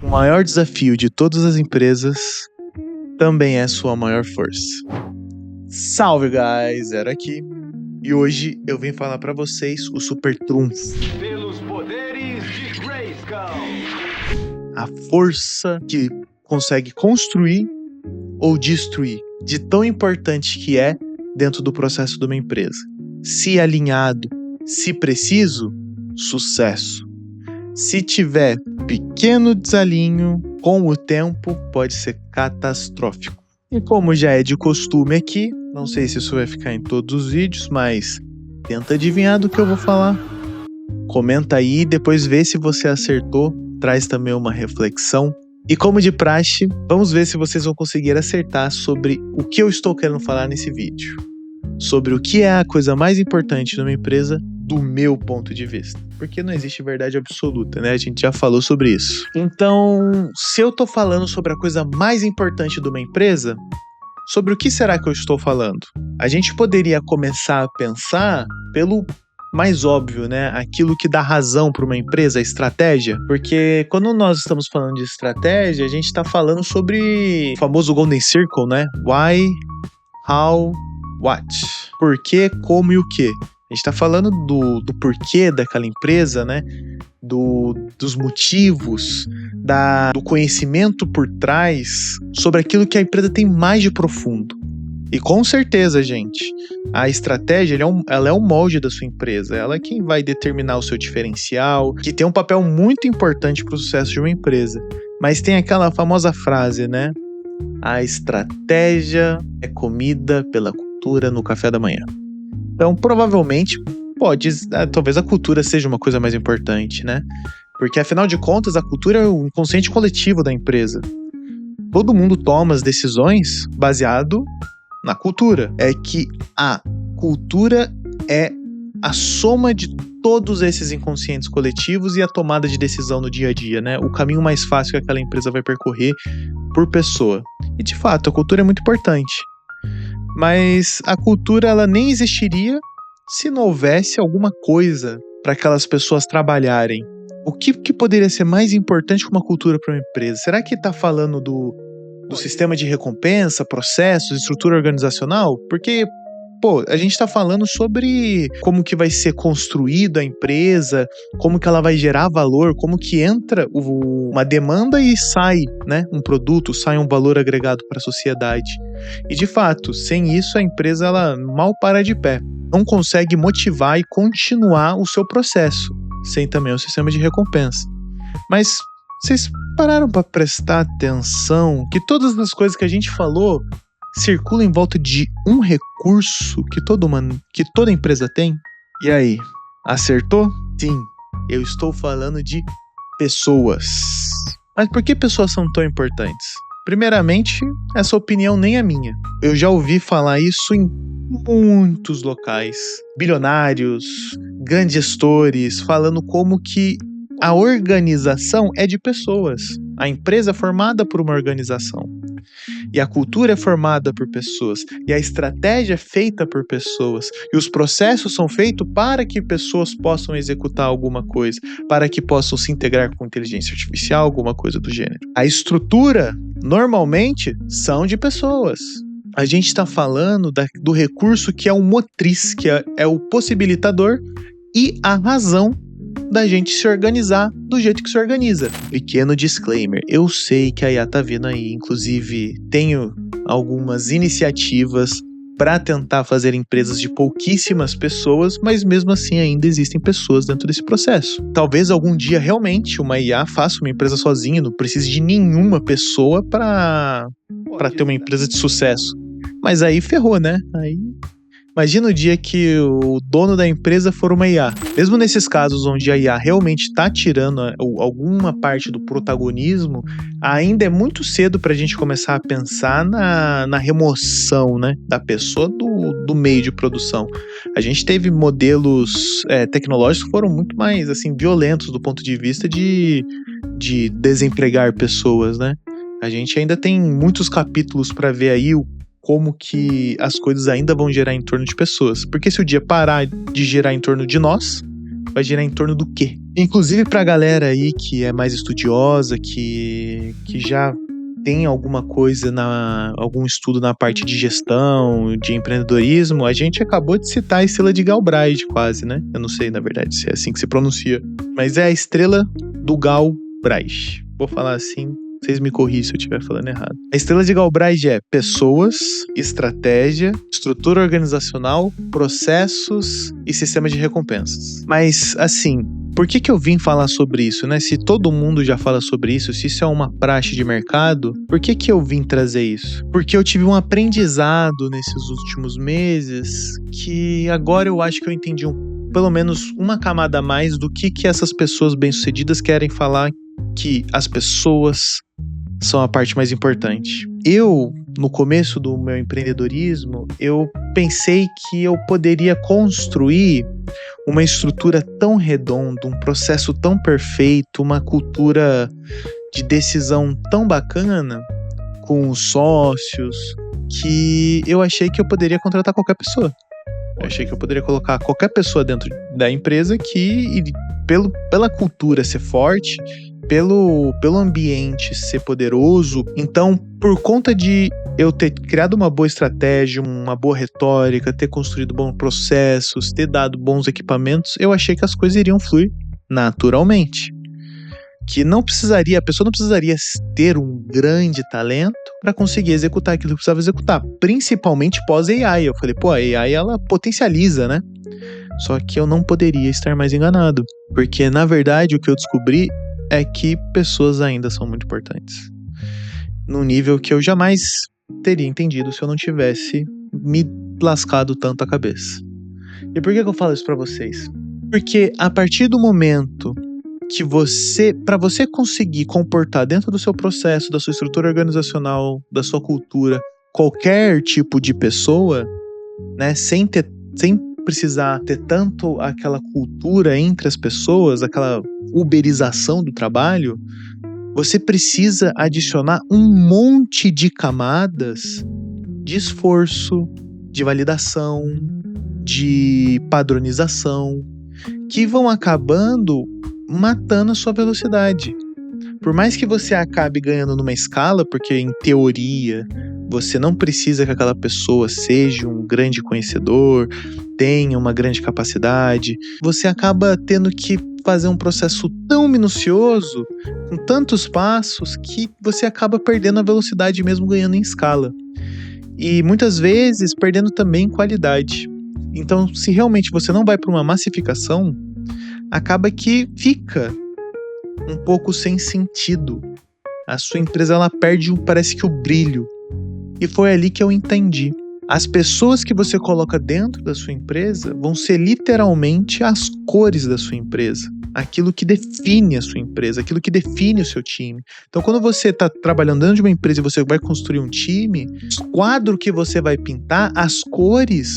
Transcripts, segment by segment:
O maior desafio de todas as empresas também é sua maior força. Salve, guys! Zero aqui. E hoje eu vim falar pra vocês o super trunfo. Pelos poderes de Grayskull. A força que consegue construir ou destruir, de tão importante que é dentro do processo de uma empresa. Se alinhado, se preciso, sucesso. Se tiver pequeno desalinho, com o tempo pode ser catastrófico. E como já é de costume aqui, não sei se isso vai ficar em todos os vídeos, mas tenta adivinhar do que eu vou falar. Comenta aí, depois vê se você acertou, traz também uma reflexão. E como de praxe, vamos ver se vocês vão conseguir acertar sobre o que eu estou querendo falar nesse vídeo. Sobre o que é a coisa mais importante numa empresa do meu ponto de vista. Porque não existe verdade absoluta, né? A gente já falou sobre isso. Então, se eu tô falando sobre a coisa mais importante de uma empresa, sobre o que será que eu estou falando? A gente poderia começar a pensar pelo mais óbvio, né? Aquilo que dá razão para uma empresa, a estratégia. Porque quando nós estamos falando de estratégia, a gente está falando sobre o famoso Golden Circle, né? Why, how, what. Por quê, como e o quê. A gente está falando do porquê daquela empresa, né? Dos motivos, do conhecimento por trás sobre aquilo que a empresa tem mais de profundo. E com certeza, gente, a estratégia ela é o molde da sua empresa. Ela é quem vai determinar o seu diferencial, que tem um papel muito importante para o sucesso de uma empresa. Mas tem aquela famosa frase, né? A estratégia é comida pela cultura no café da manhã. Então, provavelmente, talvez a cultura seja uma coisa mais importante, né? Porque, afinal de contas, a cultura é o inconsciente coletivo da empresa. Todo mundo toma as decisões baseado na cultura. É que a cultura é a soma de todos esses inconscientes coletivos e a tomada de decisão no dia a dia, né? O caminho mais fácil que aquela empresa vai percorrer por pessoa. E, de fato, a cultura é muito importante. Mas a cultura ela nem existiria se não houvesse alguma coisa para aquelas pessoas trabalharem. O que poderia ser mais importante que uma cultura para uma empresa? Será que está falando do sistema de recompensa, processos, estrutura organizacional? Porque, a gente está falando sobre como que vai ser construída a empresa, como que ela vai gerar valor, como que entra uma demanda e sai, né, um produto, sai um valor agregado para a sociedade. E, de fato, sem isso a empresa ela mal para de pé. Não consegue motivar e continuar o seu processo, sem também o sistema de recompensa. Mas vocês pararam para prestar atenção que todas as coisas que a gente falou circulam em volta de um recurso que toda empresa tem? E aí, acertou? Sim, eu estou falando de pessoas. Mas por que pessoas são tão importantes? Primeiramente, essa opinião nem é minha. Eu já ouvi falar isso em muitos locais. Bilionários, grandes gestores, falando como que a organização é de pessoas. A empresa é formada por uma organização. E a cultura é formada por pessoas. E a estratégia é feita por pessoas. E os processos são feitos para que pessoas possam executar alguma coisa. Para que possam se integrar com inteligência artificial, alguma coisa do gênero. A estrutura, normalmente, são de pessoas. A gente está falando do recurso que é o motriz, que é o possibilitador e a razão da gente se organizar do jeito que se organiza. Pequeno disclaimer, eu sei que a IA tá vindo aí, inclusive tenho algumas iniciativas para tentar fazer empresas de pouquíssimas pessoas, mas mesmo assim ainda existem pessoas dentro desse processo. Talvez algum dia realmente uma IA faça uma empresa sozinha, não precise de nenhuma pessoa para ter uma empresa de sucesso. Mas aí ferrou, né? Aí imagina o dia que o dono da empresa for uma IA. Mesmo nesses casos onde a IA realmente está tirando alguma parte do protagonismo, ainda é muito cedo para a gente começar a pensar na remoção, né, da pessoa do meio de produção. A gente teve modelos tecnológicos que foram muito mais assim, violentos do ponto de vista de desempregar pessoas, né? A gente ainda tem muitos capítulos para ver aí como que as coisas ainda vão gerar em torno de pessoas. Porque se o dia parar de gerar em torno de nós, vai girar em torno do quê? Inclusive pra galera aí que é mais estudiosa, que já tem alguma coisa, algum estudo na parte de gestão, de empreendedorismo, a gente acabou de citar a estrela de Galbraith quase, né? Eu não sei, na verdade, se é assim que se pronuncia. Mas é a estrela do Galbraith. Vou falar assim, vocês me corrigem se eu estiver falando errado. A estrela de Galbraith é pessoas, estratégia, estrutura organizacional, processos e sistema de recompensas. Mas, assim, por que eu vim falar sobre isso, né? Se todo mundo já fala sobre isso, se isso é uma praxe de mercado, por que eu vim trazer isso? Porque eu tive um aprendizado nesses últimos meses que agora eu acho que eu entendi pelo menos uma camada a mais do que essas pessoas bem-sucedidas querem falar que as pessoas são a parte mais importante. Eu, no começo do meu empreendedorismo, eu pensei que eu poderia construir uma estrutura tão redonda, um processo tão perfeito, uma cultura de decisão tão bacana com os sócios, que eu achei que eu poderia contratar qualquer pessoa. Eu achei que eu poderia colocar qualquer pessoa dentro da empresa que, pela cultura ser forte, pelo ambiente ser poderoso. Então, por conta de eu ter criado uma boa estratégia, uma boa retórica, ter construído bons processos, ter dado bons equipamentos, eu achei que as coisas iriam fluir naturalmente. Que a pessoa não precisaria ter um grande talento para conseguir executar aquilo que precisava executar, principalmente pós-AI. Eu falei, a AI ela potencializa, né? Só que eu não poderia estar mais enganado, porque na verdade o que eu descobri é que pessoas ainda são muito importantes. Num nível que eu jamais teria entendido se eu não tivesse me lascado tanto a cabeça. E por que eu falo isso pra vocês? Porque a partir do momento que para você conseguir comportar dentro do seu processo, da sua estrutura organizacional, da sua cultura, qualquer tipo de pessoa, né, sem precisar ter tanto aquela cultura entre as pessoas, aquela uberização do trabalho, você precisa adicionar um monte de camadas de esforço, de validação, de padronização, que vão acabando matando a sua velocidade. Por mais que você acabe ganhando numa escala, porque em teoria você não precisa que aquela pessoa seja um grande conhecedor, tenha uma grande capacidade, você acaba tendo que fazer um processo tão minucioso, com tantos passos, que você acaba perdendo a velocidade mesmo ganhando em escala. E muitas vezes perdendo também qualidade. Então, se realmente você não vai para uma massificação, acaba que fica um pouco sem sentido. A sua empresa ela perde, parece que o brilho. E foi ali que eu entendi. As pessoas que você coloca dentro da sua empresa vão ser literalmente as cores da sua empresa. Aquilo que define a sua empresa, aquilo que define o seu time. Então, quando você está trabalhando dentro de uma empresa e você vai construir um time, o quadro que você vai pintar, as cores,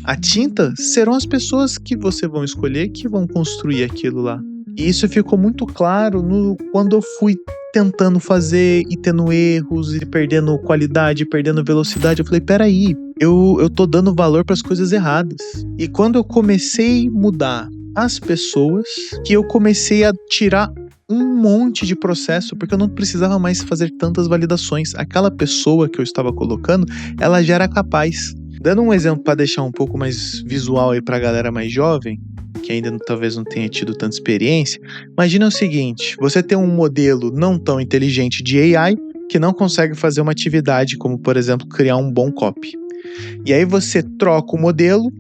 a tinta, serão as pessoas que você vai escolher que vão construir aquilo lá. E isso ficou muito claro quando eu fui tentando fazer e tendo erros e perdendo qualidade, perdendo velocidade. Eu falei, peraí, eu tô dando valor para as coisas erradas. E quando eu comecei a mudar as pessoas, que eu comecei a tirar um monte de processo, porque eu não precisava mais fazer tantas validações. Aquela pessoa que eu estava colocando, ela já era capaz. Dando um exemplo para deixar um pouco mais visual aí pra galera mais jovem, que ainda talvez não tenha tido tanta experiência, imagina o seguinte, você tem um modelo não tão inteligente de AI que não consegue fazer uma atividade como, por exemplo, criar um bom copy. E aí você troca o modelo,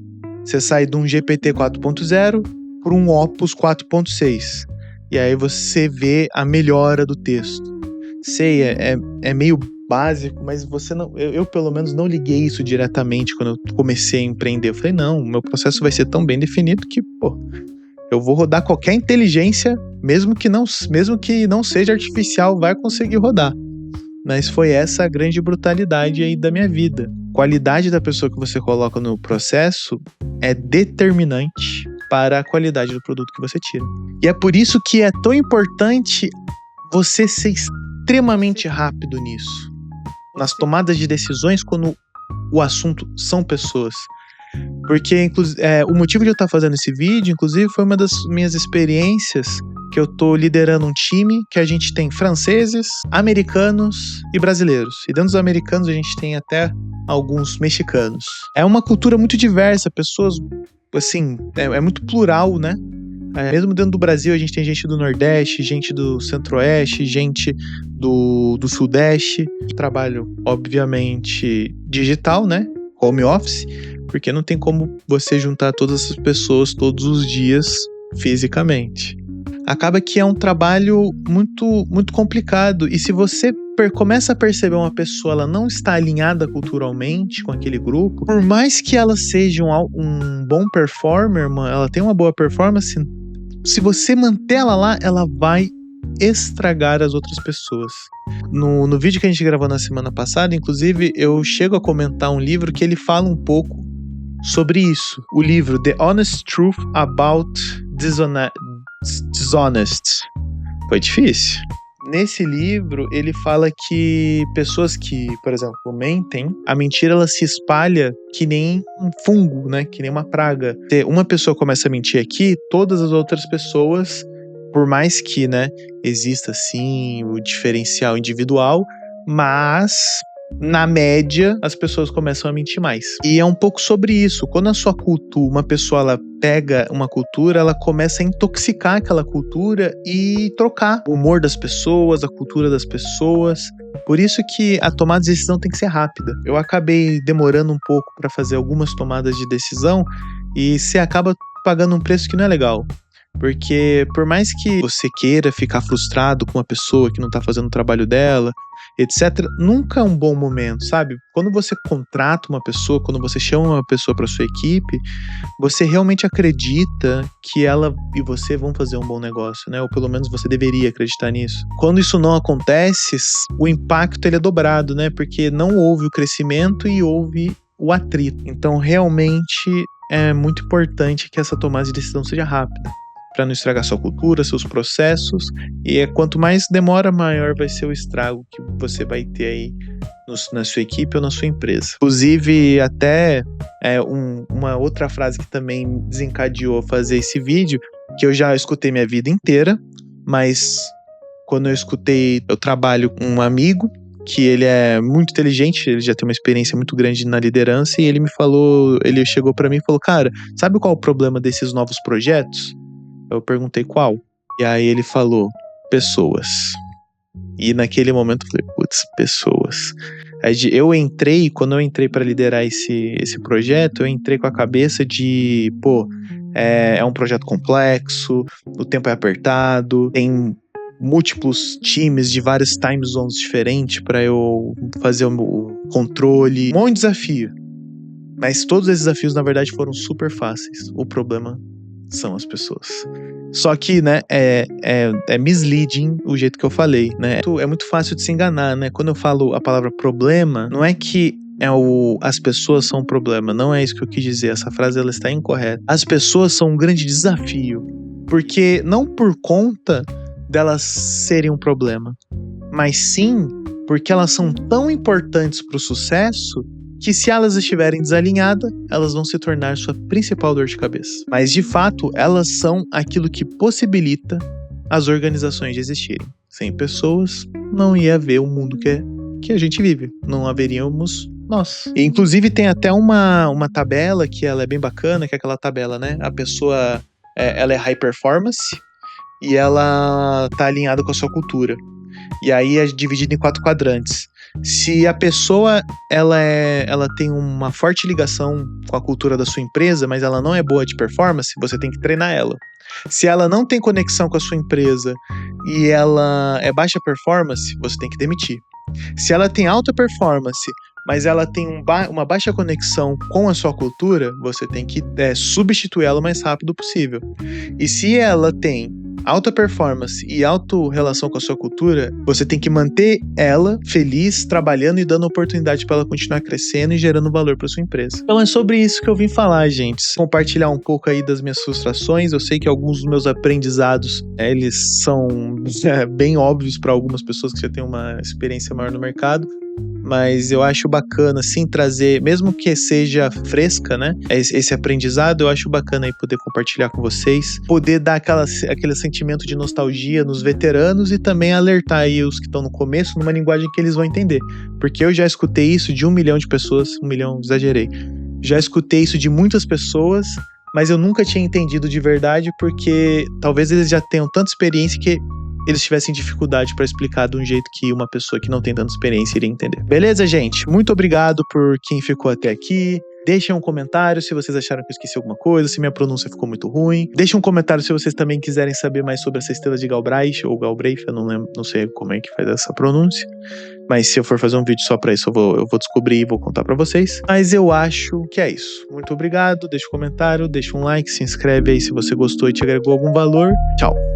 você sai de um GPT 4.0 para um Opus 4.6. E aí você vê a melhora do texto. Sei, é meio básico, mas eu pelo menos não liguei isso diretamente quando eu comecei a empreender. Eu falei, não, o meu processo vai ser tão bem definido que, eu vou rodar qualquer inteligência, mesmo que não seja artificial, vai conseguir rodar. Mas foi essa a grande brutalidade aí da minha vida. Qualidade da pessoa que você coloca no processo é determinante para a qualidade do produto que você tira. E é por isso que é tão importante você ser extremamente rápido nisso. Nas tomadas de decisões, quando o assunto são pessoas. Porque o motivo de eu estar fazendo esse vídeo, inclusive, foi uma das minhas experiências que eu tô liderando um time que a gente tem franceses, americanos e brasileiros. E dentro dos americanos a gente tem até alguns mexicanos. É uma cultura muito diversa, pessoas, assim, é muito plural, né? Mesmo dentro do Brasil, a gente tem gente do Nordeste, gente do Centro-Oeste, gente do Sudeste. Trabalho, obviamente, digital, né? Home office, porque não tem como você juntar todas essas pessoas todos os dias fisicamente. Acaba que é um trabalho muito, muito complicado. E se você começa a perceber uma pessoa, ela não está alinhada culturalmente com aquele grupo, por mais que ela seja um bom performer, ela tem uma boa performance, se você manter ela lá, ela vai estragar as outras pessoas. No vídeo que a gente gravou na semana passada, inclusive, eu chego a comentar um livro que ele fala um pouco sobre isso. O livro The Honest Truth About Dishonest. Foi difícil. Nesse livro, ele fala que pessoas que, por exemplo, mentem, a mentira ela se espalha que nem um fungo, né? Que nem uma praga. Se uma pessoa começa a mentir aqui, todas as outras pessoas, por mais que, né, exista sim o diferencial individual, mas na média as pessoas começam a mentir mais. E é um pouco sobre isso. Quando a sua cultura, uma pessoa ela pega uma cultura, ela começa a intoxicar aquela cultura e trocar o humor das pessoas, a cultura das pessoas. Por isso que a tomada de decisão tem que ser rápida. Eu acabei demorando um pouco para fazer algumas tomadas de decisão e você acaba pagando um preço que não é legal. Porque por mais que você queira ficar frustrado com uma pessoa que não tá fazendo o trabalho dela, etc., nunca é um bom momento, sabe? Quando você contrata uma pessoa, quando você chama uma pessoa para sua equipe, você realmente acredita que ela e você vão fazer um bom negócio, né? Ou pelo menos você deveria acreditar nisso. Quando isso não acontece, o impacto ele é dobrado, né? Porque não houve o crescimento e houve o atrito. Então, realmente é muito importante que essa tomada de decisão seja rápida, para não estragar sua cultura, seus processos. E quanto mais demora, maior vai ser o estrago que você vai ter aí na sua equipe ou na sua empresa. Inclusive, até uma outra frase que também desencadeou fazer esse vídeo, que eu já escutei minha vida inteira, mas quando eu trabalho com um amigo que ele é muito inteligente, ele já tem uma experiência muito grande na liderança, e ele chegou para mim e falou: cara, sabe qual é o problema desses novos projetos? Eu perguntei qual. E aí ele falou: pessoas. E naquele momento eu falei: putz, pessoas. Quando eu entrei para liderar esse projeto, eu entrei com a cabeça de, é um projeto complexo, o tempo é apertado, tem múltiplos times de vários time zones diferentes para eu fazer o controle. Um monte de desafio. Mas todos esses desafios, na verdade, foram super fáceis. O problema são as pessoas. Só que, né, é misleading o jeito que eu falei, né? É muito fácil de se enganar, né? Quando eu falo a palavra problema, não é que as pessoas são um problema, não é isso que eu quis dizer. Essa frase ela está incorreta. As pessoas são um grande desafio, porque não por conta delas serem um problema, mas sim porque elas são tão importantes para o sucesso que se elas estiverem desalinhadas, elas vão se tornar sua principal dor de cabeça. Mas, de fato, elas são aquilo que possibilita as organizações de existirem. Sem pessoas, não ia haver o mundo que a gente vive. Não haveríamos nós. E, inclusive, tem até uma tabela que ela é bem bacana, que é aquela tabela, né? A pessoa, ela é high performance e ela tá alinhada com a sua cultura. E aí é dividido em 4 quadrantes. Se a pessoa ela tem uma forte ligação com a cultura da sua empresa, mas ela não é boa de performance, você tem que treinar ela. Se ela não tem conexão com a sua empresa e ela é baixa performance, você tem que demitir. Se ela tem alta performance, mas ela tem uma baixa conexão com a sua cultura, você tem que substituir ela o mais rápido possível. E se ela tem alta performance e alta relação com a sua cultura, você tem que manter ela feliz, trabalhando e dando oportunidade para ela continuar crescendo e gerando valor para sua empresa. Então é sobre isso que eu vim falar, gente. Compartilhar um pouco aí das minhas frustrações. Eu sei que alguns dos meus aprendizados, eles são bem óbvios para algumas pessoas que já têm uma experiência maior no mercado, mas eu acho bacana, assim, trazer, mesmo que seja fresca, né, esse aprendizado, eu acho bacana aí poder compartilhar com vocês, poder dar aquele sentimento de nostalgia nos veteranos e também alertar aí os que estão no começo numa linguagem que eles vão entender, porque eu já escutei isso de 1 milhão de pessoas, 1 milhão, exagerei, já escutei isso de muitas pessoas, mas eu nunca tinha entendido de verdade, porque talvez eles já tenham tanta experiência que eles tivessem dificuldade para explicar de um jeito que uma pessoa que não tem tanta experiência iria entender. Beleza, gente? Muito obrigado por quem ficou até aqui. Deixem um comentário se vocês acharam que eu esqueci alguma coisa, se minha pronúncia ficou muito ruim. Deixem um comentário se vocês também quiserem saber mais sobre essa estrela de Galbraith ou Galbraith, eu não lembro, não sei como é que faz essa pronúncia. Mas se eu for fazer um vídeo só pra isso, eu vou descobrir e vou contar pra vocês. Mas eu acho que é isso. Muito obrigado, deixa um comentário, deixa um like, se inscreve aí se você gostou e te agregou algum valor. Tchau!